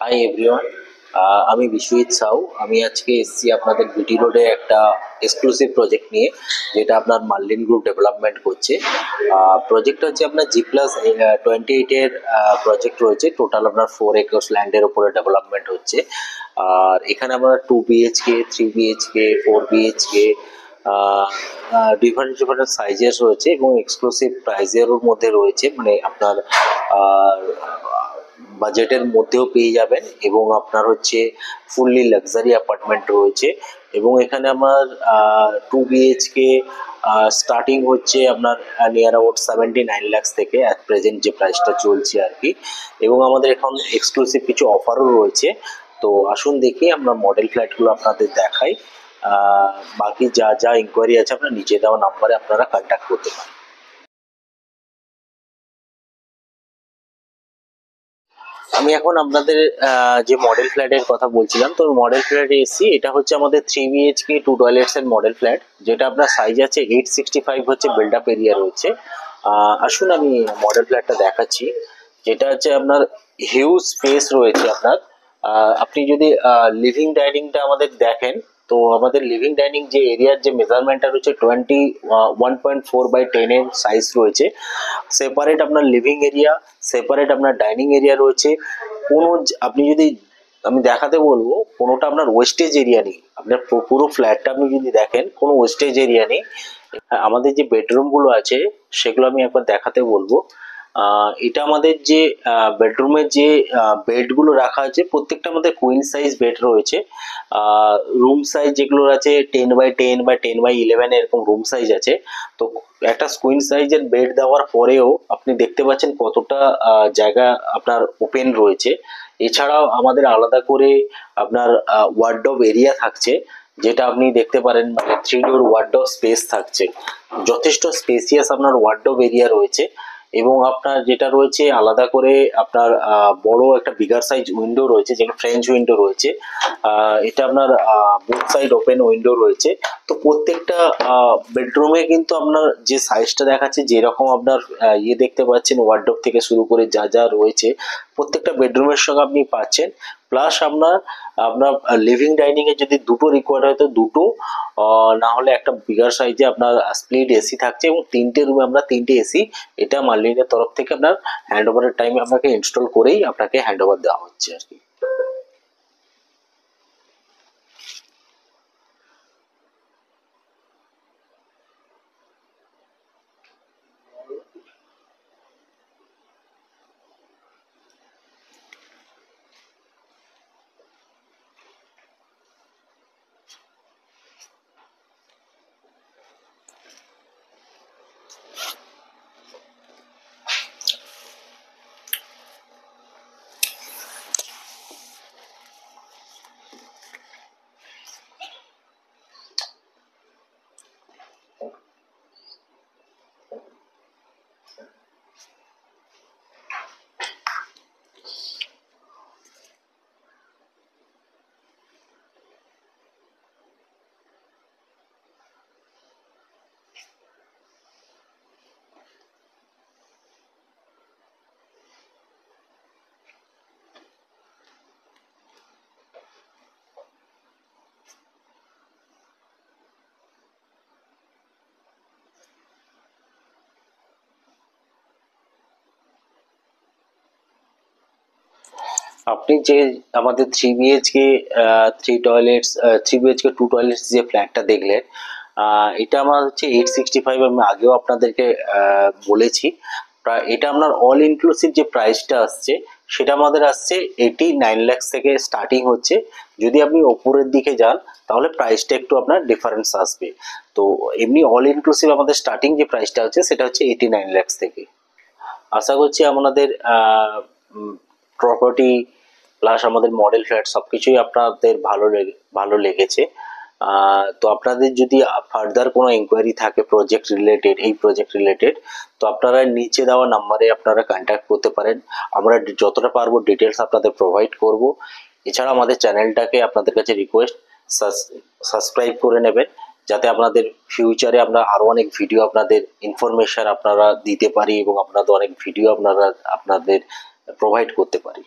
Hi everyone, আমি বিশ্বজিৎ সাউ। আমি আজকে এসেছি আপনাদের বিটি রোডে একটা এক্সক্লুসিভ প্রজেক্ট নিয়ে, যেটা আপনার মার্লিন গ্রুপ ডেভেলপমেন্ট করছে। প্রজেক্ট হচ্ছে আপনার G+28-এর প্রজেক্ট রয়েছে। টোটাল আপনার 4 একর্স ল্যান্ডের উপরে ডেভেলপমেন্ট হচ্ছে। আর এখানে আমরা 2 BHK, 3 BHK, 4 BHK different different sizes রয়েছে এবং এক্সক্লুসিভ প্রাইজেরও মধ্যে রয়েছে। মানে আপনার বাজেটের মধ্যেও পেয়ে যাবেন এবং আপনার হচ্ছে ফুললি লাক্সারি অ্যাপার্টমেন্ট রয়েছে। এবং এখানে আমার 2 বিএইচকে স্টার্টিং হচ্ছে আপনার নিয়ার অ্যাবাউট 79 lakhs থেকে, অ্যাট প্রেজেন্ট যে প্রাইসটা চলছে আর কি। এবং আমাদের এখন এক্সক্লুসিভ কিছু অফারও রয়েছে। তো আসুন দেখি আমরা মডেল ফ্ল্যাটগুলো আপনাদের দেখাই। বাকি যা যা ইনকোয়ারি আছে আপনার নিচে দেওয়া নাম্বারে আপনারা কন্ট্যাক্ট করতে পারেন। আমি এখন আপনাদের যে মডেল ফ্ল্যাটের কথা বলছিলাম, তো মডেল ফ্ল্যাটে এসেছি। এটা হচ্ছে আমাদের 3 বিএইচকে 2 টয়লেটস এর মডেল ফ্ল্যাট, যেটা আপনার সাইজ আছে 865 হচ্ছে বিল্ড আপ এরিয়া রয়েছে। আসুন আমি মডেল ফ্ল্যাটটা দেখাচ্ছি। যেটা হচ্ছে আপনার হিউজ স্পেস রয়েছে আপনার। আপনি যদি লিভিং ডাইনিংটা আমাদের দেখেন, তো আমাদের লিভিং ডাইনিং যে এরিয়ার যে মেজারমেন্টটা রয়েছে 1.4/10 এর সাইজ রয়েছে। সেপারেট আপনার লিভিং এরিয়া, সেপারেট আপনার ডাইনিং এরিয়া রয়েছে। কোনো আপনি যদি আমি দেখাতে বলবো, কোনোটা আপনার ওয়েস্টেজ এরিয়া নেই। আপনার পুরো ফ্ল্যাটটা আপনি যদি দেখেন, কোনো ওয়েস্টেজ এরিয়া নেই। আমাদের যে বেডরুম গুলো আছে সেগুলো আমি একবার দেখাতে বলবো। এটা আমাদের যে বেডরুমের যে বেড গুলো রাখা আছে, প্রত্যেকটা আমাদের কুইন সাইজ বেড রয়েছে। রুম সাইজ যেগুলো আছে 10/10 বা 10/11 এরকম রুম সাইজ আছে। তো একটা কুইন সাইজের বেড দেওয়ার পরেও আপনি দেখতে পাচ্ছেন কতটা জায়গা আপনার ওপেন রয়েছে। এছাড়াও আমাদের আলাদা করে আপনার ওয়ার্ডরোব এরিয়া থাকছে, যেটা আপনি দেখতে পারেন। মানে 3 ডোর ওয়ার্ডরোব স্পেস থাকছে, যথেষ্ট স্পেসিয়াস আপনার ওয়ার্ডরোব এরিয়া রয়েছে। এবং আপনার যেটা রয়েছে আলাদা করে আপনার বড় একটা বিগার সাইজ উইন্ডো রয়েছে, যেটা ফ্রেঞ্চ উইন্ডো রয়েছে। এটা আপনার বোথ সাইড ওপেন উইন্ডো রয়েছে। তো প্রত্যেকটা বেডরুমে কিন্তু আপনার যে সাইজটা দেখাচ্ছে, যেরকম আপনার দেখতে পাচ্ছেন ওয়ার্ডরোব থেকে শুরু করে যা যা রয়েছে, প্রত্যেকটা বেডরুমের সঙ্গে আপনি পাচ্ছেন। প্লাস আপনার আপনার লিভিং ডাইনিং এ যদি দুটো রিকোয়ার্ড হয় তো দুটো, না হলে একটা বিগার সাইজে আপনার স্প্লিট এসি থাকছে। এবং 3টে রুমে আমরা 3টে এসি, এটা মার্লিনের তরফ থেকে আপনার হ্যান্ড ওভারের টাইমে আপনাকে ইনস্টল করেই আপনাকে হ্যান্ড ওভার দেওয়া হচ্ছে আর কি। আপনি যে আমাদের 3 বিএইচকে 2 টয়লেটস যে ফ্ল্যাটটা দেখলেন, এটা আমার হচ্ছে 865। আমি আগেও আপনাদেরকে বলেছি। এটা আপনার অল ইনক্লুসিভ যে প্রাইসটা আসছে, সেটা আমাদের আসছে 89 lakhs থেকে স্টার্টিং হচ্ছে। যদি আপনি ওপরের দিকে যান তাহলে প্রাইসটা একটু আপনার ডিফারেন্স আসবে। তো এমনি অল ইনক্লুসিভ আমাদের স্টার্টিং যে প্রাইসটা হচ্ছে সেটা হচ্ছে 89 lakhs থেকে। আশা করছি আমাদের প্রপার্টি প্লাস আমাদের মডেল ফ্ল্যাট সবকিছুই আপনাদের ভালো লেগেছে। তো আপনাদের যদি ফার্দার কোনো ইনকোয়ারি থাকে প্রজেক্ট রিলেটেড, তো আপনারা নিচে দেওয়া নাম্বারে আপনারা কন্ট্যাক্ট করতে পারেন। আমরা যতটা পারবো ডিটেলস আপনাদের প্রোভাইড করব। এছাড়া আমাদের চ্যানেলটাকে আপনাদের কাছে রিকোয়েস্ট, সাবস্ক্রাইব করে নেবেন, যাতে আপনাদের ফিউচারে আমরা আরো অনেক ভিডিও আপনাদের ইনফরমেশন আপনারা দিতে পারি এবং আপনাদের অনেক ভিডিও আপনাদের প্রোভাইড করতে পারি।